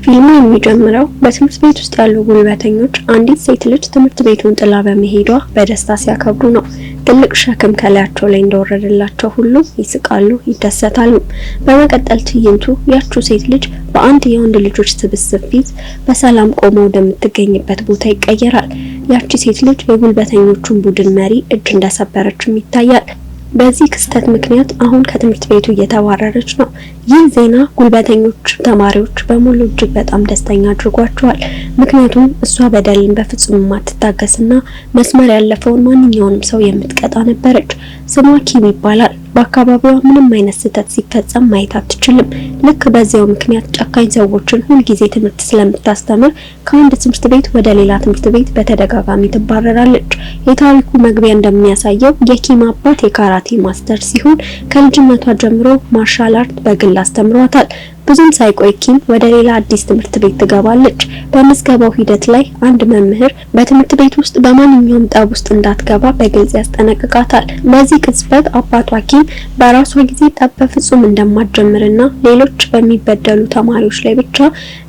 ፊልሙ የሚጀምረው በትምህርት ቤት ውስጥ ያሉ ጉልበተኞች አንዲት ሴት ልጅ ትምህርት ቤቱን ጥላ በመሄዷ በደስታ ሲያከብሩ ነው። ትልቅ ሸክም ከላያቸው ላይ እንደወረደላቸው ሁሉ ይስቃሉ፣ ይደሰታሉ። በመቀጠል ትዕይንቱ ያቺው ሴት ልጅ በአንድ የወንድ ልጆች ስብስብ ፊት በሰላም ቆማ ወደምትገኝበት ቦታ ይቀየራል። ያቺ ሴት ልጅ የጉልበተኞቹን ቡድን መሪ እጅ እንደሰበረችም ይታያል። በዚህ ክስተት ምክንያት አሁን ከትምህርት ቤቱ እየተባረረች ነው። ይህ ዜና ጉልበተኞች ተማሪዎች በሙሉ እጅግ በጣም ደስተኛ አድርጓቸዋል። ምክንያቱም እሷ በደልን በፍጹም የማትታገስና መስመር ያለፈውን ማንኛውንም ሰው የምትቀጣ ነበረች። ስሟ ኪም ይባላል። በአካባቢዋ ምንም አይነት ስህተት ሲፈጸም ማየት አትችልም። ልክ በዚያው ምክንያት ጨካኝ ሰዎችን ሁልጊዜ ትምህርት ስለምታስተምር ከአንድ ትምህርት ቤት ወደ ሌላ ትምህርት ቤት በተደጋጋሚ ትባረራለች። የታሪኩ መግቢያ እንደሚያሳየው የኪም አባት የካራቴ ማስተር ሲሆን ከልጅነቷ ጀምሮ ማርሻል አርት በግል አስተምሯታል። ብዙም ሳይቆይ ኪም ወደ ሌላ አዲስ ትምህርት ቤት ትገባለች። በምዝገባው ሂደት ላይ አንድ መምህር በትምህርት ቤት ውስጥ በማንኛውም ጠብ ውስጥ እንዳትገባ በግልጽ ያስጠነቅቃታል። በዚህ ቅጽበት አባቷ ኪም በራሷ ጊዜ ጠብ በፍጹም እንደማትጀምርና ሌሎች በሚበደሉ ተማሪዎች ላይ ብቻ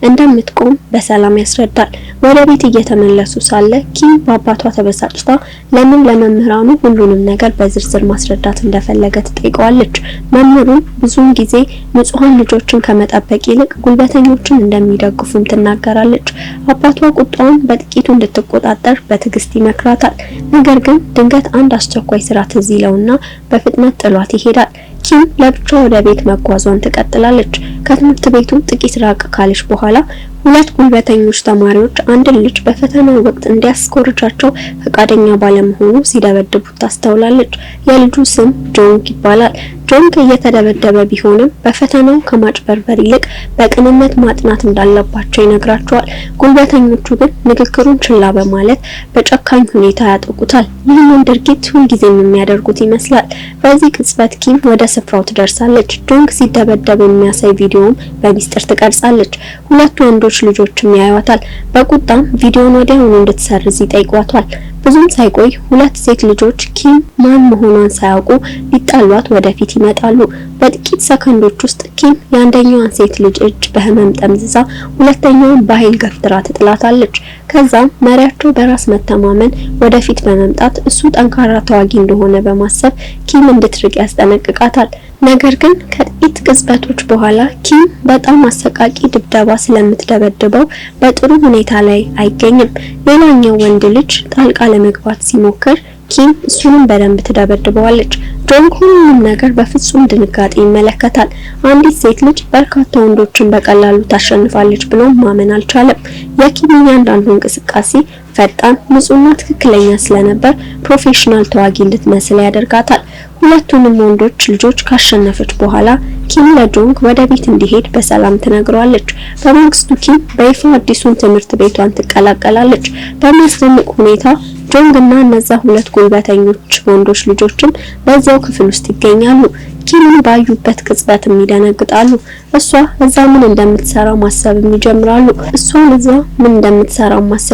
እንደምትቆም በሰላም ያስረዳል። ወደ ቤት እየተመለሱ ሳለ ኪም በአባቷ ተበሳጭታ ለምን ለመምህራኑ ሁሉንም ነገር በዝርዝር ማስረዳት እንደፈለገ ትጠይቀዋለች። መምህሩም ብዙውን ጊዜ ንጹሃን ልጆችን ከመጠበቅ ይልቅ ጉልበተኞችን እንደሚደግፉም ትናገራለች። አባቷ ቁጣውን በጥቂቱ እንድትቆጣጠር በትዕግስት ይመክራታል። ነገር ግን ድንገት አንድ አስቸኳይ ስራ ትዝ ይለውና በፍጥነት ጥሏት ይሄዳል። ኪም ለብቻ ወደ ቤት መጓዟን ትቀጥላለች። ከትምህርት ቤቱ ጥቂት ራቅ ካለች በኋላ ሁለት ጉልበተኞች ተማሪዎች አንድ ልጅ በፈተናው ወቅት እንዲያስኮርጃቸው ፈቃደኛ ባለመሆኑ ሲደበድቡት ታስተውላለች። የልጁ ስም ጆንግ ይባላል። ጆንግ እየተደበደበ ቢሆንም በፈተናው ከማጭበርበር ይልቅ በቅንነት ማጥናት እንዳለባቸው ይነግራቸዋል። ጉልበተኞቹ ግን ንግግሩን ችላ በማለት በጨካኝ ሁኔታ ያጠቁታል። ይህንን ድርጊት ሁልጊዜም የሚያደርጉት ይመስላል። በዚህ ቅጽበት ኪም ወደ ስፍራው ትደርሳለች። ጆንግ ሲደበደብ የሚያሳይ ቪዲዮም በሚስጥር ትቀርጻለች። ሁለቱ ወንዶች ልጆችም ያዩዋታል። በቁጣም ቪዲዮውን ወዲያውኑ እንድትሰርዝ ይጠይቋታል። ብዙም ሳይቆይ ሁለት ሴት ልጆች ኪም ማን መሆኗን ሳያውቁ ሊጣሏት ወደፊት ይመጣሉ። በጥቂት ሰከንዶች ውስጥ ኪም የአንደኛዋን ሴት ልጅ እጅ በህመም ጠምዝዛ ሁለተኛዋን በኃይል ገፍትራ ትጥላታለች። ከዛም መሪያቸው በራስ መተማመን ወደፊት በመምጣት እሱ ጠንካራ ተዋጊ እንደሆነ በማሰብ ኪም እንድትርቅ ያስጠነቅቃታል። ነገር ግን ከጥቂት ቅጽበቶች በኋላ ኪም በጣም አሰቃቂ ድብደባ ስለምትደበድበው በጥሩ ሁኔታ ላይ አይገኝም። ሌላኛው ወንድ ልጅ ጣልቃ ለመግባት ሲሞክር ኪም እሱንም በደንብ ትደበድበዋለች። ጆንግ ሁሉንም ነገር በፍጹም ድንጋጤ ይመለከታል። አንዲት ሴት ልጅ በርካታ ወንዶችን በቀላሉ ታሸንፋለች ብሎ ማመን አልቻለም። የኪም እያንዳንዱ እንቅስቃሴ ፈጣን፣ ንጹህና ትክክለኛ ስለነበር ፕሮፌሽናል ተዋጊ እንድትመስል ያደርጋታል። ሁለቱንም ወንዶች ልጆች ካሸነፈች በኋላ ኪም ለጆንግ ወደ ቤት እንዲሄድ በሰላም ትነግረዋለች። በማግስቱ ኪም በይፋ አዲሱን ትምህርት ቤቷን ትቀላቀላለች። በሚያስደንቅ ሁኔታ ጆንግ እና እነዛ ሁለት ጉልበተኞች ወንዶች ልጆችም በዚያው ክፍል ውስጥ ይገኛሉ። ኪምን ባዩበት ቅጽበትም ይደነግጣሉ። እሷ እዛ ምን እንደምትሰራ ማሰብም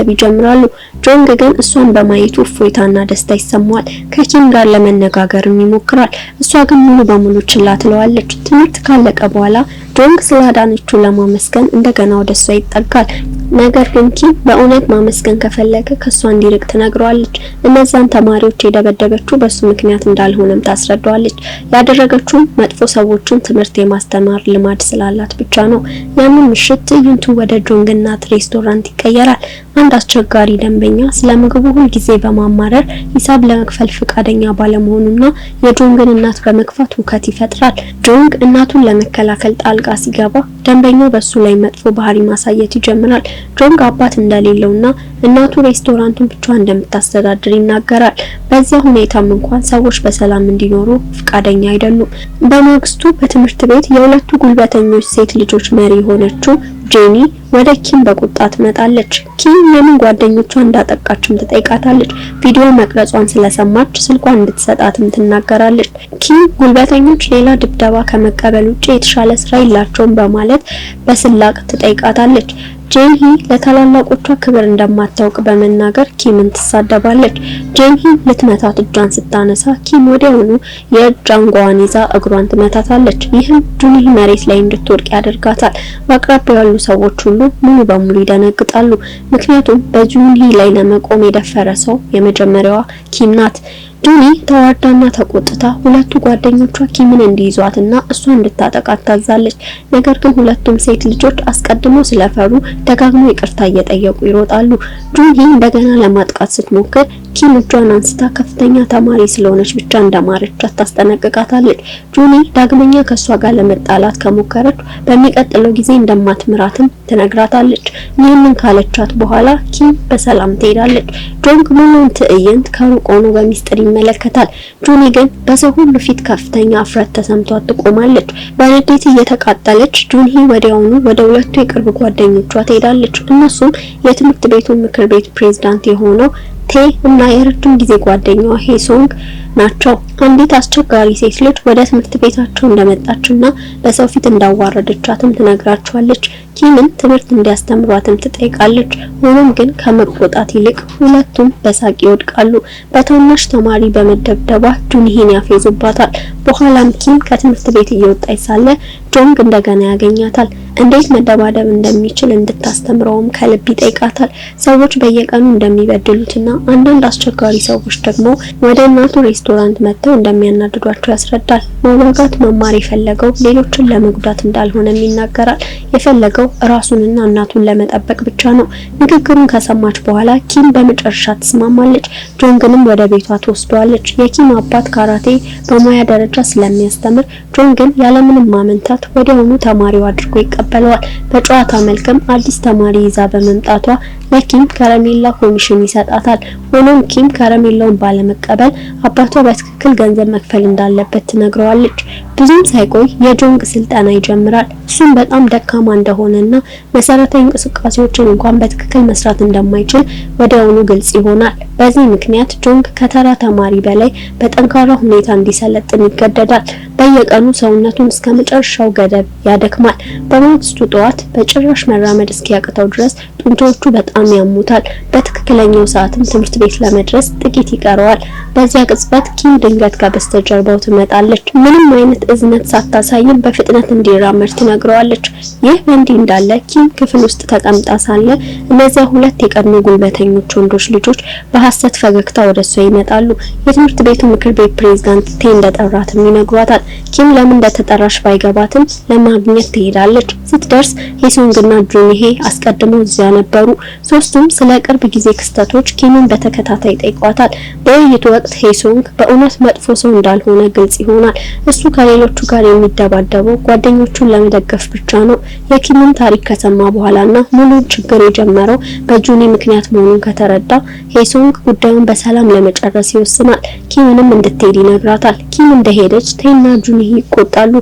ይጀምራሉ። ጆንግ ግን እሷን በማየቱ እፎይታና ደስታ ይሰማዋል። ከኪም ጋር ለመነጋገርም ይሞክራል። እሷ ግን ሙሉ በሙሉ ችላ ትለዋለች። ትምህርት ካለቀ በኋላ ጆንግ ስላዳነችው ለማመስገን እንደገና ወደሷ ይጠጋል። ነገር ግን ኪም በእውነት ማመስገን ከፈለገ ከሷ እንዲርቅ ትነግረዋለች። እነዛን ተማሪዎች የደበደበችው በሱ ምክንያት እንዳልሆነም ታስረዳዋለች። ያደረገችው መጥፎ ሰዎችን ትምህርት የማስተማር ልማድ ስላላት ብቻ ነው። ያንን ምሽት ትዕይንቱ ወደ ጆንግ እናት ሬስቶራንት ይቀየራል። አንድ አስቸጋሪ ደንበኛ ስለ ምግቡ ሁል ጊዜ በማማረር ሂሳብ ለመክፈል ፈቃደኛ ባለመሆኑና የጆንግን እናት በመግፋት ሁከት ይፈጥራል። ጆንግ እናቱን ለመከላከል ጣልቃ ሲገባ ደንበኛው በሱ ላይ መጥፎ ባህሪ ማሳየት ይጀምራል። ጆንግ አባት እንደሌለውና እናቱ ሬስቶራንቱን ብቻ እንደምታስተዳድር ይናገራል። በዚያ ሁኔታም እንኳን ሰዎች በሰላም እንዲኖሩ ፈቃደኛ አይደሉም። በማግስቱ በትምህርት ቤት የሁለቱ ጉልበተኞች ሴት ልጆች መሪ የሆነችው ጄኒ ወደ ኪም በቁጣ ትመጣለች። ኪም ለምን ጓደኞቿ እንዳጠቃችም ትጠይቃታለች። ቪዲዮ መቅረጿን ስለሰማች ስልኳን እንድትሰጣትም ትናገራለች። ኪም ጉልበተኞች ሌላ ድብደባ ከመቀበል ውጪ የተሻለ ስራ የላቸውም በማለት በስላቅ ትጠይቃታለች። ጄንሂ ለታላላቆቿ ክብር እንደማታውቅ በመናገር ኪምን ትሳደባለች። ጄንሂ ልትመታት እጇን ስታነሳ ኪም ወዲያውኑ የእጅ አንጓዋን ይዛ እግሯን ትመታታለች። ይህም ጁንሂ መሬት ላይ እንድትወድቅ ያደርጋታል። በአቅራቢያው ያሉ ሰዎች ሁሉ ሙሉ በሙሉ ይደነግጣሉ። ምክንያቱም በጁንሂ ላይ ለመቆም የደፈረ ሰው የመጀመሪያዋ ኪም ናት። ጁኒ ተዋርዳና ተቆጥታ ሁለቱ ጓደኞቿ ኪምን እንዲይዟትና እሷ እንድታጠቃት ታዛለች። ነገር ግን ሁለቱም ሴት ልጆች አስቀድሞ ስለፈሩ ደጋግሞ ይቅርታ እየጠየቁ ይሮጣሉ። ጁኒ እንደገና ለማጥቃት ስትሞክር ኪም እጇን አንስታ ከፍተኛ ተማሪ ስለሆነች ብቻ እንደማረቻት ታስጠነቅቃታለች። ጁኒ ዳግመኛ ከሷ ጋር ለመጣላት ከሞከረች በሚቀጥለው ጊዜ እንደማትምራትም ትነግራታለች። ይህንን ካለቻት በኋላ ኪም በሰላም ትሄዳለች። ጆንግ ሙሉውን ትዕይንት ከሩቅ ሆኖ በሚስጥር ይመለከታል። ጁኒ ግን በሰው ሁሉ ፊት ከፍተኛ እፍረት ተሰምቷት ትቆማለች። በንዴት እየተቃጠለች ጁንሂ ወዲያውኑ ወደ ሁለቱ የቅርብ ጓደኞቿ ትሄዳለች። እነሱም የትምህርት ቤቱ ምክር ቤት ፕሬዝዳንት የሆነው ቴ እና የረጅም ጊዜ ጓደኛዋ ሄሶንግ ናቸው። አንዲት አስቸጋሪ ሴት ልጅ ወደ ትምህርት ቤታቸው እንደመጣችና በሰው ፊት እንዳዋረደቻትም ትነግራቸዋለች። ኪምን ትምህርት እንዲያስተምሯትም ትጠይቃለች። ሆኖም ግን ከመቆጣት ይልቅ ሁለቱም በሳቅ ይወድቃሉ። በታናሽ ተማሪ በመደብደቧ ጁንሂን ያፌዙባታል። በኋላም ኪም ከትምህርት ቤት እየወጣች ሳለ ጆንግ እንደገና ያገኛታል። እንዴት መደባደብ እንደሚችል እንድታስተምረውም ከልብ ይጠይቃታል። ሰዎች በየቀኑ እንደሚበድሉትና አንዳንድ አስቸጋሪ ሰዎች ደግሞ ወደ እናቱ ሬስቶራንት መጥተው እንደሚያናድዷቸው ያስረዳል። መዋጋት መማር የፈለገው ሌሎችን ለመጉዳት እንዳልሆነም ይናገራል። የፈለገው ራሱንና እናቱን ለመጠበቅ ብቻ ነው። ንግግሩን ከሰማች በኋላ ኪም በመጨረሻ ትስማማለች። ጆንግንም ወደ ቤቷ ትወስደዋለች። የኪም አባት ካራቴ በሙያ ደረጃ ስለሚያስተምር ጆንግን ያለምንም ማመንታት ወዲያውኑ ተማሪው አድርጎ ይቀበለዋል። በጨዋታ መልክም አዲስ ተማሪ ይዛ በመምጣቷ ለኪም ከረሜላ ኮሚሽን ይሰጣታል። ሆኖም ኪም ከረሜላውን ባለመቀበል አባቷ በትክክል ገንዘብ መክፈል እንዳለበት ትነግረዋለች። ብዙም ሳይቆይ የጆንግ ስልጠና ይጀምራል። እሱም በጣም ደካማ እንደሆነና መሰረታዊ እንቅስቃሴዎችን እንኳን በትክክል መስራት እንደማይችል ወዲያውኑ ግልጽ ይሆናል። በዚህ ምክንያት ጆንግ ከተራ ተማሪ በላይ በጠንካራ ሁኔታ እንዲሰለጥን ይገደዳል። በየቀኑ ሰውነቱን እስከ መጨረሻው ገደብ ያደክማል። በማግስቱ ጠዋት በጭራሽ መራመድ እስኪያቅተው ድረስ ጡንቻዎቹ በጣም ያሙታል። በትክክለኛው ሰዓትም ትምህርት ቤት ለመድረስ ጥቂት ይቀረዋል። በዚያ ቅጽበት ኪም ድንገት ከበስተጀርባው ትመጣለች። ምንም አይነት እዝነት ሳታሳይም በፍጥነት እንዲራመድ ትነግረዋለች። ይህ በእንዲህ እንዳለ ኪም ክፍል ውስጥ ተቀምጣ ሳለ እነዚያ ሁለት የቀድሞ ጉልበተኞች ወንዶች ልጆች በሐሰት ፈገግታ ወደሷ ይመጣሉ። የትምህርት ቤቱ ምክር ቤት ፕሬዝዳንት ቴ እንደጠራትም ይነግሯታል። ኪም ለምን እንደተጠራሽ ባይገባትም ለማግኘት ትሄዳለች። ስትደርስ ሄሶንግና ጁንሂ አስቀድመው እዚያ ነበሩ። ሶስቱም ስለ ቅርብ ጊዜ ክስተቶች ኪምን በተከታታይ ጠይቋታል። በውይይቱ ወቅት ሄሶንግ በእውነት መጥፎ ሰው እንዳልሆነ ግልጽ ይሆናል። እሱ ከሌሎቹ ጋር የሚደባደበው ጓደኞቹን ለመደገፍ ብቻ ነው። የኪምን ታሪክ ከሰማ በኋላና ሙሉ ችግር የጀመረው በጁኒ ምክንያት መሆኑን ከተረዳ ሄሶንግ ጉዳዩን በሰላም ለመጨረስ ይወስናል። ኪምንም እንድትሄድ ይነግራታል። ኪም እንደሄደች ቴና ጁንሂ ይቆጣሉ።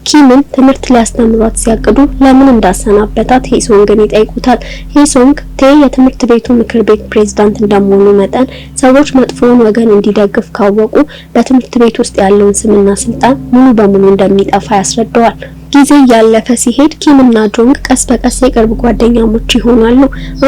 ኪምን ትምህርት ሊያስተምሯት ሲያቅዱ ለምን እንዳሰናበታት ሄሶንግን ይጠይቁታል። ሄሶንግ ቴ የትምህርት ቤቱ ምክር ቤት ፕሬዝዳንት እንደመሆኑ መጠን ሰዎች መጥፎውን ወገን እንዲደግፍ ካወቁ በትምህርት ቤት ውስጥ ያለውን ስምና ስልጣን ሙሉ በሙሉ እንደሚጠፋ ያስረዳዋል። ጊዜ ያለፈ ሲሄድ ኪም እና ጆንግ ቀስ በቀስ የቅርብ ጓደኛሞች ይሆናሉ።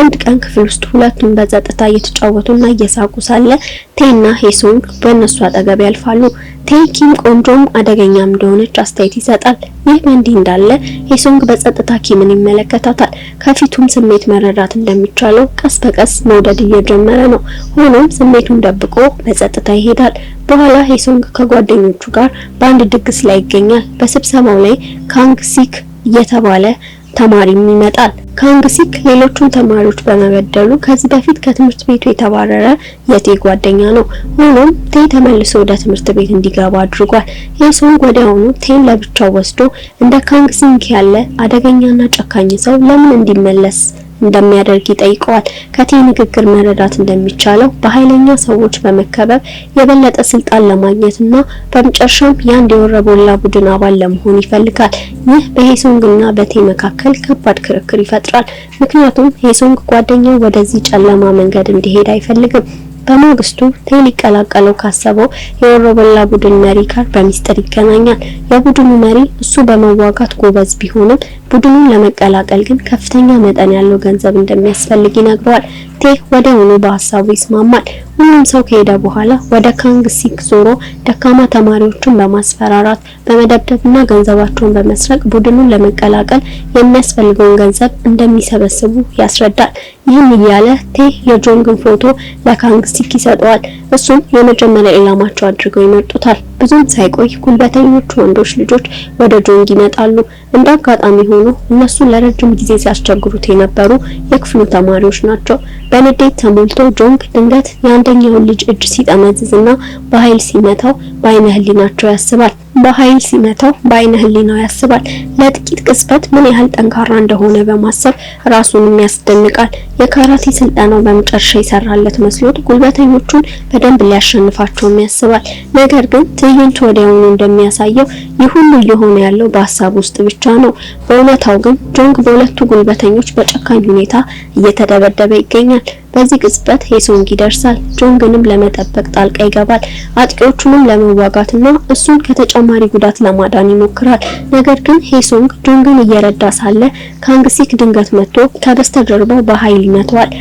አንድ ቀን ክፍል ውስጥ ሁለቱም በጸጥታ እየተጫወቱና እየሳቁ ሳለ ቴና ሄሶንግ በእነሱ አጠገብ ያልፋሉ። ቴ ኪም ቆንጆም አደገኛም እንደሆነች አስተያየት ይሰጣል። ይህ በእንዲህ እንዳለ ሄሶንግ በጸጥታ ኪምን ይመለከታታል። ከፊቱም ስሜት መረዳት እንደሚቻለው ቀስ በቀስ መውደድ እየጀመረ ነው። ሆኖም ስሜቱን ደብቆ በጸጥታ ይሄዳል። በኋላ ሄሶንግ ከጓደኞቹ ጋር በአንድ ድግስ ላይ ይገኛል። በስብሰባው ላይ ካንግ ሲክ እየተባለ ተማሪም ይመጣል። ካንግ ሲክ ሌሎቹን ተማሪዎች በመበደሉ ከዚህ በፊት ከትምህርት ቤቱ የተባረረ የቴ ጓደኛ ነው። ሆኖም ቴ ተመልሶ ወደ ትምህርት ቤት እንዲገባ አድርጓል። ሄሶንግ ወዲያውኑ ቴን ለብቻው ወስዶ እንደ ካንግ ሲክ ያለ አደገኛና ጨካኝ ሰው ለምን እንዲመለስ እንደሚያደርግ ይጠይቀዋል። ከቴ ንግግር መረዳት እንደሚቻለው በኃይለኛ ሰዎች በመከበብ የበለጠ ስልጣን ለማግኘትና በመጨረሻም የአንድ የወረቦላ ቡድን አባል ለመሆን ይፈልጋል። ይህ በሄሶንግና በቴ መካከል ከባድ ክርክር ይፈጥራል። ምክንያቱም ሄሶንግ ጓደኛው ወደዚህ ጨለማ መንገድ እንዲሄድ አይፈልግም። በማግስቱ ቴ ሊቀላቀለው ካሰበው የወረቦላ ቡድን መሪ ጋር በሚስጥር ይገናኛል። የቡድኑ መሪ እሱ በመዋጋት ጎበዝ ቢሆንም ቡድኑን ለመቀላቀል ግን ከፍተኛ መጠን ያለው ገንዘብ እንደሚያስፈልግ ይነግረዋል። ቴ ወዲያውኑ በሐሳቡ ይስማማል። ሁሉም ሰው ከሄደ በኋላ ወደ ካንግሲክ ዞሮ ደካማ ተማሪዎችን በማስፈራራት በመደብደብና ገንዘባቸውን በመስረቅ ቡድኑን ለመቀላቀል የሚያስፈልገውን ገንዘብ እንደሚሰበስቡ ያስረዳል። ይህም እያለ ቴ የጆንግን ፎቶ ለካንግሲክ ይሰጠዋል። እሱም የመጀመሪያ ኢላማቸው አድርገው ይመርጡታል። ብዙም ሳይቆይ ጉልበተኞቹ ወንዶች ልጆች ወደ ጆንግ ይመጣሉ። እንደ አጋጣሚ ሆኖ እነሱ ለረጅም ጊዜ ሲያስቸግሩት የነበሩ የክፍሉ ተማሪዎች ናቸው። በንዴት ተሞልቶ ጆንግ ድንገት የአንደኛውን ልጅ እጅ ሲጠመዝዝና በኃይል ሲመታው በአይነ ህሊናው ያስባል። ለጥቂት ቅጽበት ምን ያህል ጠንካራ እንደሆነ በማሰብ ራሱንም ያስደንቃል። የካራቴ ስልጠናው በመጨረሻ ይሰራለት መስሎት ጉልበተኞቹን በደንብ ሊያሸንፋቸውም ያስባል። ነገር ግን ትዕይንቱ ወዲያውኑ እንደሚያሳየው ይህ ሁሉ እየሆነ ያለው በሀሳብ ውስጥ ብቻ ነው። በእውነታው ግን ጆንግ በሁለቱ ጉልበተኞች በጨካኝ ሁኔታ እየተደበደበ ይገኛል። በዚህ ቅጽበት ሄሶንግ ይደርሳል። ጆንግንም ለመጠበቅ ጣልቃ ይገባል። አጥቂዎቹንም ለመዋጋትና እሱን ከተጨማሪ ጉዳት ለማዳን ይሞክራል። ነገር ግን ሄሶንግ ጆንግን እየረዳ ሳለ ካንግሲክ ድንገት መጥቶ ከበስተጀርባው በኃይል ይመታዋል።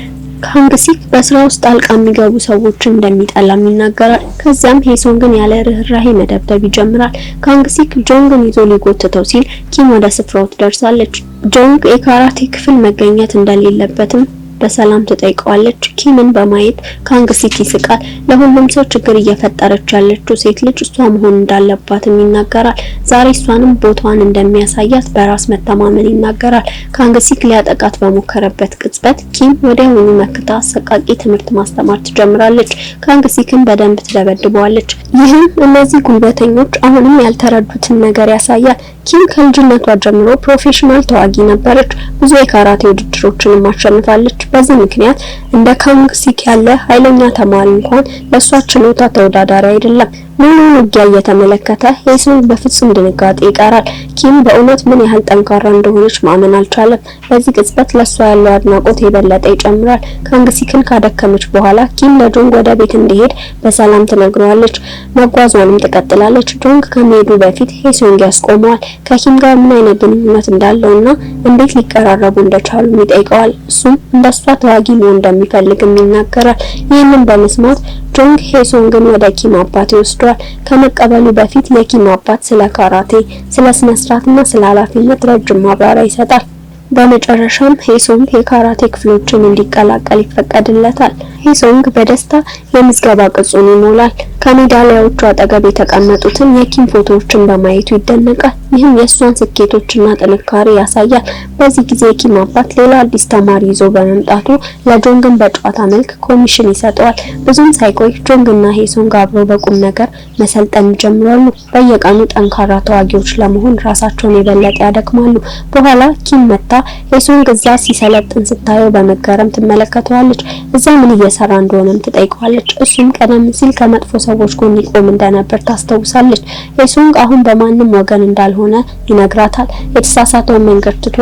ካንግሲክ በስራ ውስጥ ጣልቃ የሚገቡ ሰዎችን እንደሚጠላም ይናገራል። ከዚያም ሄሶንግን ያለ ርህራሄ መደብደብ ይጀምራል። ካንግሲክ ጆንግን ይዞ ሊጎትተው ሲል ኪም ወደ ስፍራው ትደርሳለች። ጆንግ የካራቴ ክፍል መገኘት እንደሌለበትም በሰላም ትጠይቀዋለች። ኪምን በማየት ካንግሲክ ይስቃል። ለሁሉም ሰው ችግር እየፈጠረች ያለችው ሴት ልጅ እሷ መሆን እንዳለባትም ይናገራል። ዛሬ እሷንም ቦታዋን እንደሚያሳያት በራስ መተማመን ይናገራል። ካንግሲክ ሊያጠቃት በሞከረበት ቅጽበት ኪም ወዲያውኑ መክታ አሰቃቂ ትምህርት ማስተማር ትጀምራለች። ካንግሲክን በደንብ ትደበድበዋለች። ይህም እነዚህ ጉልበተኞች አሁንም ያልተረዱትን ነገር ያሳያል። ኪም ከልጅነቷ ጀምሮ ፕሮፌሽናል ተዋጊ ነበረች። ብዙ የካራቴ ውድድሮችን ማሸንፋለች። በዚህ ምክንያት እንደ ካንግሲክ ያለ ኃይለኛ ተማሪ እንኳን ለሷ ችሎታ ተወዳዳሪ አይደለም። ሙሉውን ውጊያ እየተመለከተ ሄሶንግ በፍጹም ድንጋጤ ይቀራል። ኪም በእውነት ምን ያህል ጠንካራ እንደሆነች ማመን አልቻለም። በዚህ ቅጽበት ለሷ ያለው አድናቆት የበለጠ ይጨምራል። ካንግሲክን ካደከመች በኋላ ኪም ለጆንግ ወደ ቤት እንዲሄድ በሰላም ትነግረዋለች። መጓዟንም ትቀጥላለች። ጆንግ ከመሄዱ በፊት ሄሶንግ ያስቆመዋል። ከኪም ጋር ምን አይነት ግንኙነት እንዳለውና እንዴት ሊቀራረቡ እንደቻሉ ይጠይቀዋል። እሱም እንደሷ ተዋጊ መሆን እንደሚፈልግም ይናገራል። ይህንን በመስማት ጆንግ ሄሶንግን ወደ ኪም አባት ይወስዷል። ከመቀበሉ በፊት የኪም አባት ስለ ካራቴ፣ ስለ ስነ ስርዓትና ስለ ኃላፊነት ረጅም ማብራሪያ ይሰጣል። በመጨረሻም ሄሶንግ የካራቴ ክፍሎችን እንዲቀላቀል ይፈቀድለታል። ሄሶንግ በደስታ የምዝገባ ቅጹን ይሞላል። ከሜዳሊያዎቹ አጠገብ የተቀመጡትን የኪም ፎቶዎችን በማየቱ ይደነቃል። ይህም የእሷን ስኬቶችና ጥንካሬ ያሳያል። በዚህ ጊዜ የኪም አባት ሌላ አዲስ ተማሪ ይዞ በመምጣቱ ለጆንግን በጨዋታ መልክ ኮሚሽን ይሰጠዋል። ብዙም ሳይቆይ ጆንግና ሄሶንግ አብረው በቁም ነገር መሰልጠን ይጀምራሉ። በየቀኑ ጠንካራ ተዋጊዎች ለመሆን ራሳቸውን የበለጠ ያደክማሉ። በኋላ ኪም መታ ሄሶንግ እዛ ሲሰለጥን ስታየው በመገረም ትመለከተዋለች። እዛ ምን እየሰራ እንደሆነም ትጠይቀዋለች። እሱም ቀደም ሲል ከመጥፎ ሰዎች ጎን ይቆም እንደነበር ታስታውሳለች። ሄሶንግ አሁን በማንም ወገን እንዳልሆነ ይነግራታል። የተሳሳተውን መንገድ ትቶ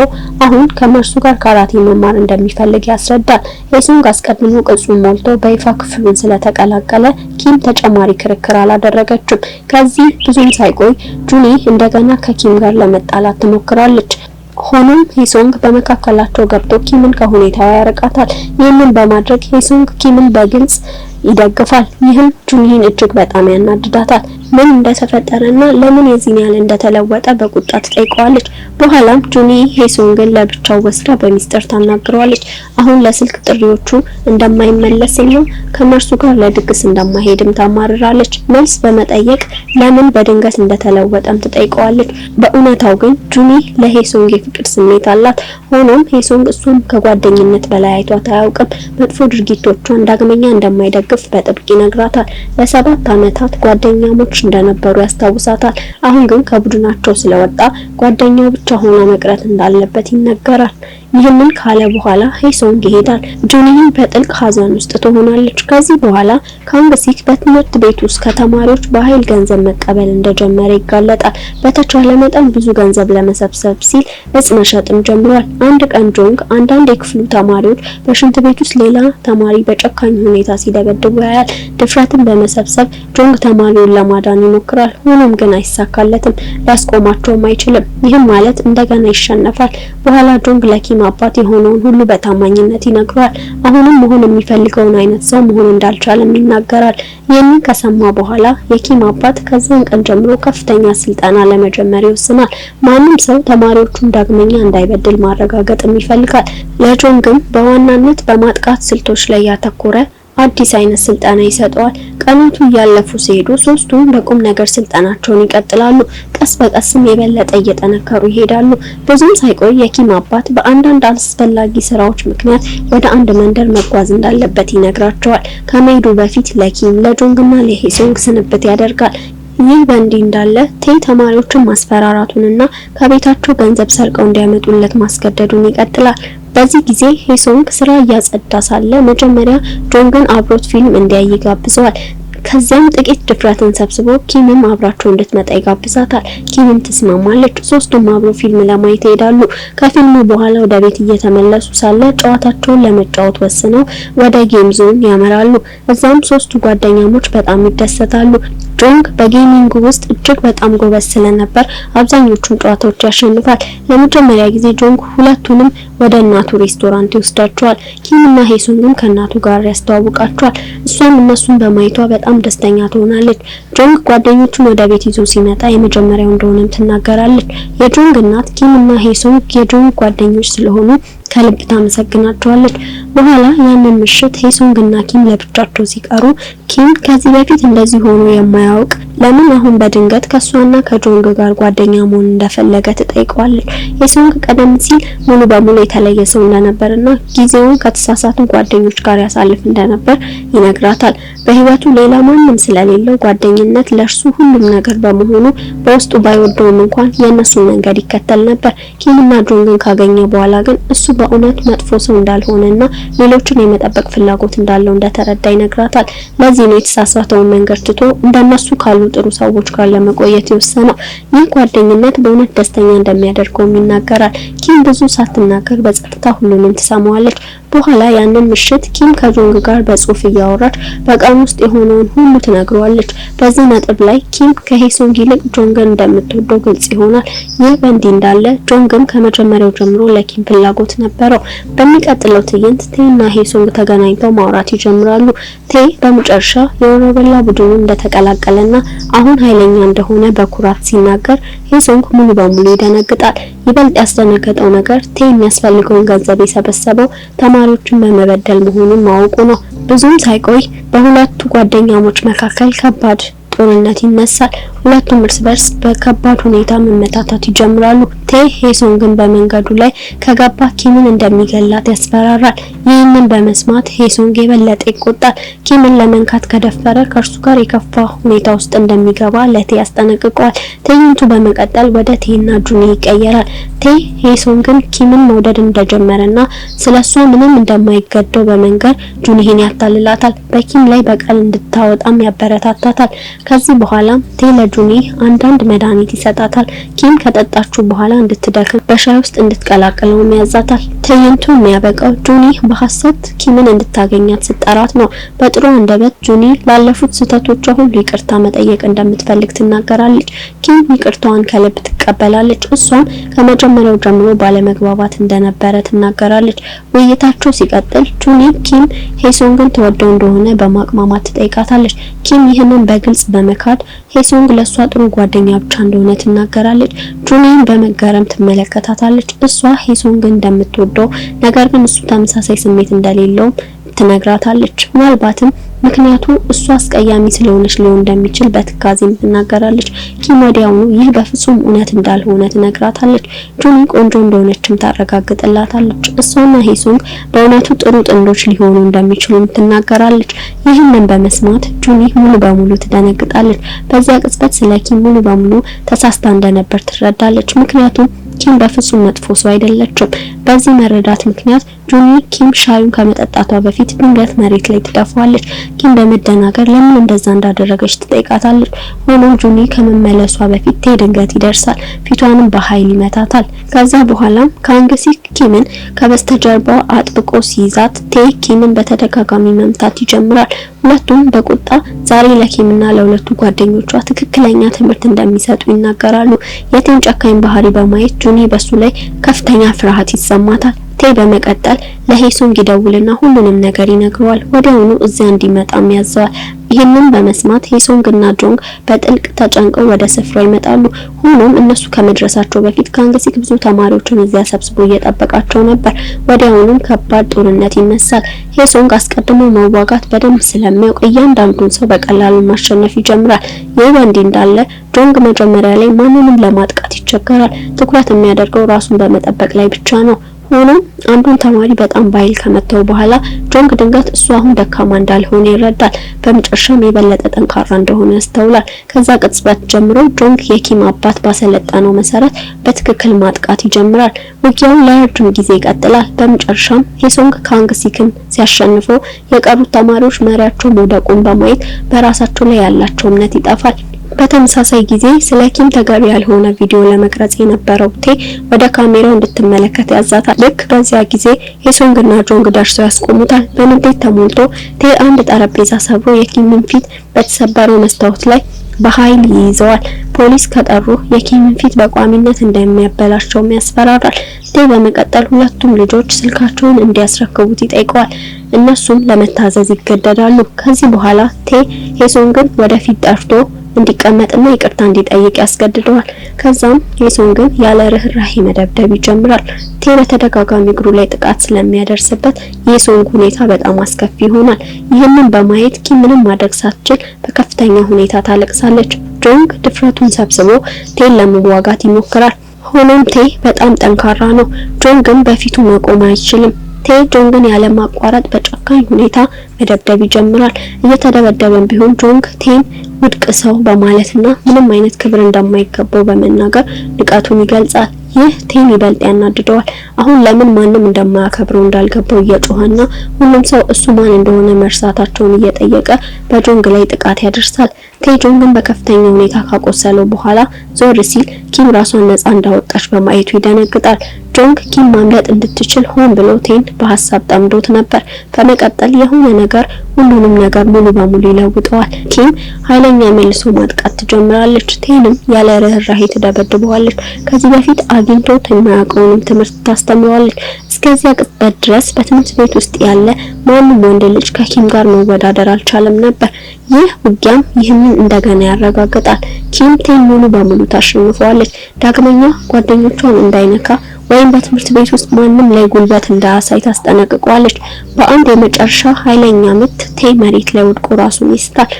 አሁን ከመርሱ ጋር ካራቴ መማር እንደሚፈልግ ያስረዳል። ሄሶንግ አስቀድሞ ቅጹን ሞልቶ በይፋ ክፍሉን ስለተቀላቀለ ኪም ተጨማሪ ክርክር አላደረገችም። ከዚህ ብዙም ሳይቆይ ጁኒ እንደገና ከኪም ጋር ለመጣላት ትሞክራለች። ሆኖም ሄሶንግ በመካከላቸው ገብቶ ኪምን ከሁኔታው ያርቃታል። ይህንን በማድረግ ሄሶንግ ኪምን በግልጽ ይደግፋል። ይህም ጁኒን እጅግ በጣም ያናድዳታል። ምን እንደተፈጠረና ለምን የዚህን ያህል እንደተለወጠ በቁጣ ትጠይቀዋለች። በኋላም ጁኒ ሄሶንግን ለብቻው ወስዳ በሚስጥር ታናግረዋለች። አሁን ለስልክ ጥሪዎቹ እንደማይመለስና ከመርሱ ጋር ለድግስ እንደማይሄድም ታማርራለች። መልስ በመጠየቅ ለምን በድንገት እንደተለወጠም ትጠይቀዋለች። በእውነታው ግን ጁኒ ለሄሶንግ የፍቅር ስሜት አላት። ሆኖም ሄሶንግ እሷን ከጓደኝነት በላይ አይቷት አያውቅም። መጥፎ ድርጊቶቿን ዳግመኛ እንደማይደግፍ በጥብቅ ይነግራታል። ለ7 ዓመታት ጓደኛሞች እንደነበሩ ያስታውሳታል። አሁን ግን ከቡድናቸው ስለወጣ ጓደኛው ብቻ ሆኖ መቅረት እንዳለበት ይነገራል። ይህንን ካለ በኋላ ሄሶንግ ይሄዳል። ጁኒን በጥልቅ ሐዘን ውስጥ ትሆናለች። ከዚህ በኋላ ካንግሲክ በትምህርት ቤት ውስጥ ከተማሪዎች በኃይል ገንዘብ መቀበል እንደጀመረ ይጋለጣል። በተቻለ መጠን ብዙ ገንዘብ ለመሰብሰብ ሲል እጽ መሸጥም ጀምሯል። አንድ ቀን ጆንግ አንዳንድ የክፍሉ ተማሪዎች በሽንት ቤት ውስጥ ሌላ ተማሪ በጨካኝ ሁኔታ ሲደበድብ ሲደበድቡ ያያል። ድፍረትን በመሰብሰብ ጆንግ ተማሪውን ለማዳን ይሞክራል። ሆኖም ግን አይሳካለትም፣ ሊያስቆማቸውም አይችልም። ይህም ማለት እንደገና ይሸነፋል። በኋላ ጆንግ ለኪም አባት የሆነውን ሁሉ በታማኝነት ይነግረዋል። አሁንም መሆን የሚፈልገውን አይነት ሰው መሆን እንዳልቻለም ይናገራል። ይህንን ከሰማ በኋላ የኪም አባት ከዛን ቀን ጀምሮ ከፍተኛ ስልጠና ለመጀመር ይወስናል። ማንም ሰው ተማሪዎቹን ዳግመኛ እንዳይበድል ማረጋገጥም ይፈልጋል። ለጆንግም በዋናነት በማጥቃት ስልቶች ላይ ያተኮረ አዲስ አይነት ስልጠና ይሰጠዋል። ቀናቱ እያለፉ ሲሄዱ ሶስቱም በቁም ነገር ስልጠናቸውን ይቀጥላሉ። ቀስ በቀስም የበለጠ እየጠነከሩ ይሄዳሉ። ብዙም ሳይቆይ የኪም አባት በአንዳንድ አስፈላጊ ስራዎች ምክንያት ወደ አንድ መንደር መጓዝ እንዳለበት ይነግራቸዋል። ከመሄዱ በፊት ለኪም ለጆንግና ለሄሶንግ ስንብት ያደርጋል። ይህ በእንዲህ እንዳለ ቴ ተማሪዎችን ማስፈራራቱንና ከቤታቸው ገንዘብ ሰርቀው እንዲያመጡለት ማስገደዱን ይቀጥላል። በዚህ ጊዜ ሄሶንግ ስራ እያጸዳ ሳለ መጀመሪያ ጆንግን አብሮት ፊልም እንዲያይ ይጋብዘዋል። ከዚያም ጥቂት ድፍረትን ሰብስቦ ኪምም አብራቸው እንድትመጣ ይጋብዛታል። ኪምም ትስማማለች። ሶስቱም አብሮ ፊልም ለማየት ይሄዳሉ። ከፊልሙ በኋላ ወደ ቤት እየተመለሱ ሳለ ጨዋታቸውን ለመጫወት ወስነው ወደ ጌም ዞን ያመራሉ። እዛም ሶስቱ ጓደኛሞች በጣም ይደሰታሉ። ጆንግ በጌሚንግ ውስጥ እጅግ በጣም ጎበዝ ስለነበር አብዛኞቹን ጨዋታዎች ያሸንፋል። ለመጀመሪያ ጊዜ ጆንግ ሁለቱንም ወደ እናቱ ሬስቶራንት ይወስዳቸዋል። ኪምና ሄሶንግም ከእናቱ ጋር ያስተዋውቃቸዋል። እሷም እነሱን በማየቷ በጣም ደስተኛ ትሆናለች። ጆንግ ጓደኞቹን ወደ ቤት ይዞ ሲመጣ የመጀመሪያው እንደሆነም ትናገራለች። የጆንግ እናት ኪምና ሄሶንግ የጆንግ ጓደኞች ስለሆኑ ከልብ ታመሰግናቸዋለች። በኋላ ያንን ምሽት ሄሶንግ እና ኪም ለብቻቸው ሲቀሩ ኪም ከዚህ በፊት እንደዚህ ሆኖ የማያውቅ ለምን አሁን በድንገት ከሷና ከጆንግ ጋር ጓደኛ መሆን እንደፈለገ ትጠይቀዋለች። ሄሶንግ ቀደም ሲል ሙሉ በሙሉ የተለየ ሰው እንደነበርና ጊዜውን ከተሳሳቱ ጓደኞች ጋር ያሳልፍ እንደነበር ይነግራታል። በህይወቱ ሌላ ማንም ስለሌለው ጓደኝነት ለእርሱ ሁሉም ነገር በመሆኑ በውስጡ ባይወደውም እንኳን የእነሱን መንገድ ይከተል ነበር። ኪምና ጆንግን ካገኘ በኋላ ግን እሱ በእውነት መጥፎ ሰው እንዳልሆነና ሌሎችን የመጠበቅ ፍላጎት እንዳለው እንደተረዳ ይነግራታል። ለዚህ ነው የተሳሳተውን መንገድ ትቶ እንደነሱ ካሉ ጥሩ ሰዎች ጋር ለመቆየት የወሰነው። ይህ ጓደኝነት በእውነት ደስተኛ እንደሚያደርገው ይናገራል። ኪም ብዙ ሳትናገር በጸጥታ ሁሉንም ትሰማዋለች። በኋላ ያንን ምሽት ኪም ከጆንግ ጋር በጽሁፍ እያወራች በቀን ውስጥ የሆነውን ሁሉ ትነግረዋለች። በዚህ ነጥብ ላይ ኪም ከሄሶንግ ይልቅ ጆንግን እንደምትወደው ግልጽ ይሆናል። ይህ በእንዲህ እንዳለ ጆንግም ከመጀመሪያው ጀምሮ ለኪም ፍላጎት ነበረው። በሚቀጥለው ትዕይንት ቴና ሄሶንግ ተገናኝተው ማውራት ይጀምራሉ። ቴ በመጨረሻ የወሮበላ ቡድኑ እንደተቀላቀለና አሁን ኃይለኛ እንደሆነ በኩራት ሲናገር ሄሶንግ ሙሉ በሙሉ ይደነግጣል። ይበልጥ ያስደነገጠው ነገር ቴ የሚያስፈልገውን ገንዘብ የሰበሰበው ተማሪዎችን በመበደል መሆኑን ማወቁ ነው። ብዙም ሳይቆይ በሁለቱ ጓደኛሞች መካከል ከባድ ጦርነት ይነሳል። ሁለቱም እርስ በርስ በከባድ ሁኔታ መመታታት ይጀምራሉ። ቴ ሄሶንግን በመንገዱ ላይ ከገባ ኪምን እንደሚገላት ያስፈራራል። ይህንን በመስማት ሄሶንግ የበለጠ ይቆጣል። ኪምን ለመንካት ከደፈረ ከእርሱ ጋር የከፋ ሁኔታ ውስጥ እንደሚገባ ለቴ ያስጠነቅቀዋል። ትዕይንቱ በመቀጠል ወደ ቴና ጁኒ ይቀየራል። ቴ ሄሶንግን ኪምን መውደድ እንደጀመረና ስለሷ ምንም እንደማይገደው በመንገር ጁኒን ያታልላታል። በኪም ላይ በቀል እንድታወጣም ያበረታታታል። ከዚህ በኋላ ቴ ለጁኒ አንዳንድ መድኃኒት ይሰጣታል። ኪም ከጠጣችሁ በኋላ እንድትደክም በሻይ ውስጥ እንድትቀላቅለው ያዛታል። ትዕይንቱ የሚያበቃው ጁኒ በሐሰት ኪምን እንድታገኛት ስትጠራት ነው። በጥሩ አንደበት ጁኒ ላለፉት ስህተቶቿ ሁሉ ይቅርታ መጠየቅ እንደምትፈልግ ትናገራለች። ኪም ይቅርታዋን ከልብ ትቀበላለች። እሷም ከመጀመሪያው ጀምሮ ባለመግባባት እንደነበረ ትናገራለች። ውይይታቸው ሲቀጥል ጁኒ ኪም ሄሶንግን ተወደው እንደሆነ በማቅማማት ትጠይቃታለች። ኪም ይህንን በግልጽ በመካድ ሄሶንግ ለሷ ጥሩ ጓደኛ ብቻ እንደሆነ ትናገራለች። ጁኒን በመገረም ትመለከታታለች። እሷ ሄሶንግን እንደምትወደው ነገር ግን እሱ ተመሳሳይ ስሜት እንደሌለው ትነግራታለች። ምናልባትም ምክንያቱ እሷ አስቀያሚ ስለሆነች ሊሆን እንደሚችል በትካዜም ትናገራለች። ኪም ወዲያውኑ ይህ በፍጹም እውነት እንዳልሆነ ትነግራታለች። ጁኒ ቆንጆ እንደሆነችም ታረጋግጥላታለች። እሷና ሄሶንግ በእውነቱ ጥሩ ጥንዶች ሊሆኑ እንደሚችሉም ትናገራለች። ይህንን በመስማት ጁኒ ሙሉ በሙሉ ትደነግጣለች። በዚያ ቅጽበት ስለ ኪም ሙሉ በሙሉ ተሳስታ እንደነበር ትረዳለች። ምክንያቱም ኪም በፍጹም መጥፎ ሰው አይደለችም። በዚህ መረዳት ምክንያት ጁኒ ኪም ሻዩን ከመጠጣቷ በፊት ድንገት መሬት ላይ ትደፋዋለች። ኪም በመደናገር ለምን እንደዛ እንዳደረገች ትጠይቃታለች። ሆኖም ጁኒ ከመመለሷ በፊት ቴ ድንገት ይደርሳል። ፊቷንም በኃይል ይመታታል። ከዛ በኋላም ካንግሲክ ኪምን ከበስተጀርባው አጥብቆ ሲይዛት ቴ ኪምን በተደጋጋሚ መምታት ይጀምራል። ሁለቱም በቁጣ ዛሬ ለኪምና ለሁለቱ ጓደኞቿ ትክክለኛ ትምህርት እንደሚሰጡ ይናገራሉ። የቴን ጨካኝ ባህሪ በማየት ጁኒ በሱ ላይ ከፍተኛ ፍርሃት ይሰማታል። ቴ በመቀጠል ለሄሶንግ ይደውልና ሁሉንም ነገር ይነግረዋል። ወዲያውኑ እዚያ እንዲመጣም ያዘዋል። ይህንን በመስማት ሄሶንግና ጆንግ በጥልቅ ተጨንቀው ወደ ስፍራው ይመጣሉ። ሆኖም እነሱ ከመድረሳቸው በፊት ካንግሲክ ብዙ ተማሪዎችን እዚያ ሰብስቦ እየጠበቃቸው ነበር። ወዲያውኑም ከባድ ጦርነት ይነሳል። ሄሶንግ አስቀድሞ መዋጋት በደንብ ስለሚያውቅ እያንዳንዱን ሰው በቀላሉ ማሸነፍ ይጀምራል። ይህ በእንዲህ እንዳለ ጆንግ መጀመሪያ ላይ ማንንም ለማጥቃት ይቸገራል። ትኩረት የሚያደርገው ራሱን በመጠበቅ ላይ ብቻ ነው። ሆኖም አንዱን ተማሪ በጣም ባይል ከመተው በኋላ ጆንግ ድንገት እሱ አሁን ደካማ እንዳልሆነ ይረዳል። በመጨረሻም የበለጠ ጠንካራ እንደሆነ ያስተውላል። ከዛ ቅጽበት ጀምሮ ጆንግ የኪም አባት ባሰለጠነው መሰረት በትክክል ማጥቃት ይጀምራል። ውጊያው ለረጅም ጊዜ ይቀጥላል። በመጨረሻም ሄሶንግ ካንግሲክን ሲያሸንፈው የቀሩት ተማሪዎች መሪያቸው መውደቁን በማየት በራሳቸው ላይ ያላቸው እምነት ይጠፋል። በተመሳሳይ ጊዜ ስለ ኪም ተገቢ ያልሆነ ቪዲዮ ለመቅረጽ የነበረው ቴ ወደ ካሜራው እንድትመለከት ያዛታል። ልክ በዚያ ጊዜ ሄሶንግና ጆንግ ደርሰው ያስቆሙታል። በንዴት ተሞልቶ ቴ አንድ ጠረጴዛ ሰብሮ የኪምን ፊት በተሰበረው መስታወት ላይ በኃይል ይይዘዋል። ፖሊስ ከጠሩ የኪምን ፊት በቋሚነት እንደሚያበላሸውም ያስፈራራል። ቴ በመቀጠል ሁለቱም ልጆች ስልካቸውን እንዲያስረክቡት ይጠይቀዋል። እነሱም ለመታዘዝ ይገደዳሉ። ከዚህ በኋላ ቴ ሄሶንግን ወደፊት ጠርቶ እንዲቀመጥና ይቅርታ እንዲጠይቅ ያስገድደዋል። ከዛም ሄሶንግን ያለ ርህራሄ መደብደብ ይጀምራል። ቴ በተደጋጋሚ እግሩ ላይ ጥቃት ስለሚያደርስበት የሄሶንግ ሁኔታ በጣም አስከፊ ይሆናል። ይህንን በማየት ኪም ምንም ማድረግ ሳትችል በከፍተኛ ሁኔታ ታለቅሳለች። ጆንግ ድፍረቱን ሰብስቦ ቴን ለመዋጋት ይሞክራል። ሆኖም ቴ በጣም ጠንካራ ነው። ጆንግን በፊቱ መቆም አይችልም። ቴ ጆንግን ያለ ማቋረጥ በጨካኝ ሁኔታ መደብደብ ይጀምራል። እየተደበደበም ቢሆን ጆንግ ቴን ውድቅ ሰው በማለትና ምንም አይነት ክብር እንደማይገባው በመናገር ንቀቱን ይገልጻል። ይህ ቴን ይበልጥ ያናድደዋል። አሁን ለምን ማንም እንደማያከብረው እንዳልገባው እየጮኸና ሁሉም ሰው እሱ ማን እንደሆነ መርሳታቸውን እየጠየቀ በጆንግ ላይ ጥቃት ያደርሳል። ቴ ጆንግን በከፍተኛ ሁኔታ ካቆሰለው በኋላ ዞር ሲል ኪም ራሷን ነፃ እንዳወጣች በማየቱ ይደነግጣል። ጆንግ ኪም ማምለጥ እንድትችል ሆን ብሎ ቴን በሐሳብ ጠምዶት ነበር። በመቀጠል የሆነ ነገር ሁሉንም ነገር ሙሉ በሙሉ ይለውጠዋል። ኪም ኃይለኛ መልሶ ማጥቃት ትጀምራለች። ቴንም ያለ ርህራሄ ትደበድበዋለች። ከዚህ በፊት አግኝቶት የማያውቀውንም ትምህርት ታስተምረዋለች። እስከዚያ ቅጽበት ድረስ በትምህርት ቤት ውስጥ ያለ ማንም ወንድ ልጅ ከኪም ጋር መወዳደር አልቻለም ነበር። ይህ ውጊያም ይህንን እንደገና ያረጋግጣል። ኪም ቴን ሙሉ በሙሉ ታሸንፈዋለች። ዳግመኛ ጓደኞቿን እንዳይነካ ወይም በትምህርት ቤት ውስጥ ማንም ላይ ጉልበት እንዳያሳይ ታስጠነቅቀዋለች። በአንድ የመጨረሻ ኃይለኛ ምት ቴ መሬት ላይ ወድቆ ራሱን ይስታል።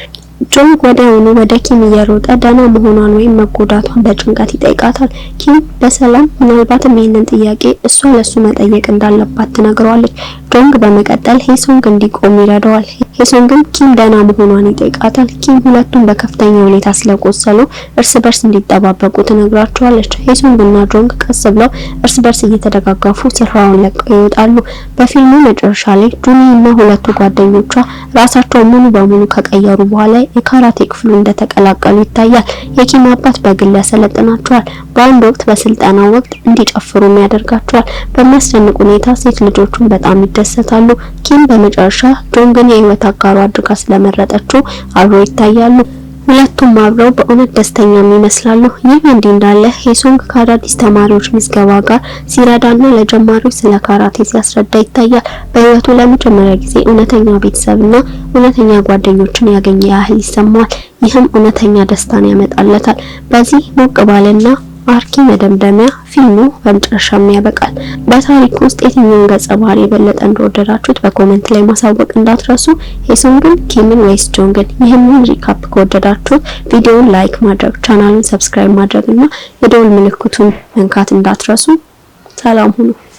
ጆንግ ወዲያውኑ ወደ ኪም እየሮጠ ደህና መሆኗን ወይም መጎዳቷን በጭንቀት ይጠይቃታል። ኪም በሰላም ምናልባትም ይህንን ጥያቄ እሷ ለሱ መጠየቅ እንዳለባት ትነግረዋለች። ጆንግ በመቀጠል ሄሶንግ እንዲቆም ይረዳዋል። ሄሶንግም ኪም ደህና መሆኗን ይጠይቃታል። ኪም ሁለቱም በከፍተኛ ሁኔታ ስለቆሰሉ እርስ በርስ እንዲጠባበቁ ትነግራቸዋለች። ሄሶንግና ጆንግ ቀስ ብለው እርስ በርስ እየተደጋገፉ ስፍራውን ለቀው ይወጣሉ። በፊልሙ መጨረሻ ላይ ጁኒ እና ሁለቱ ጓደኞቿ ራሳቸውን ሙሉ በሙሉ ከቀየሩ በኋላ የካራቴ ክፍሉ እንደተቀላቀሉ ይታያል። የኪም አባት በግል ያሰለጥናቸዋል። በአንድ ወቅት በስልጠናው ወቅት እንዲጨፍሩም ያደርጋቸዋል። በሚያስደንቅ ሁኔታ ሴት ልጆቹን በጣም ይደሰታሉ። ኪም በመጨረሻ ጆንግን የህይወት አጋሩ አድርጋ ስለመረጠችው አብረው ይታያሉ። ሁለቱም አብረው በእውነት ደስተኛም ይመስላሉ። ይህ እንዲህ እንዳለ ሄሶንግ ከአዳዲስ ተማሪዎች ምዝገባ ጋር ሲረዳና ለጀማሪዎች ስለ ካራቴ ሲያስረዳ ይታያል። በህይወቱ ለመጀመሪያ ጊዜ እውነተኛ ቤተሰብና እውነተኛ ጓደኞችን ያገኘ ያህል ይሰማዋል። ይህም እውነተኛ ደስታን ያመጣለታል። በዚህ ሞቅ ባለና አርኪ መደምደሚያ ፊልሙ በመጨረሻም ያበቃል። በታሪክ ውስጥ የትኛውን ገጸ ባህሪ የበለጠ እንደወደዳችሁት በኮሜንት ላይ ማሳወቅ እንዳትረሱ። ሄሶንግን፣ ኪምን ወይስ ጆንግን? ይህንን ሪካፕ ከወደዳችሁት ቪዲዮውን ላይክ ማድረግ፣ ቻናሉን ሰብስክራይብ ማድረግ እና የደወል ምልክቱን መንካት እንዳትረሱ። ሰላም ሁኑ።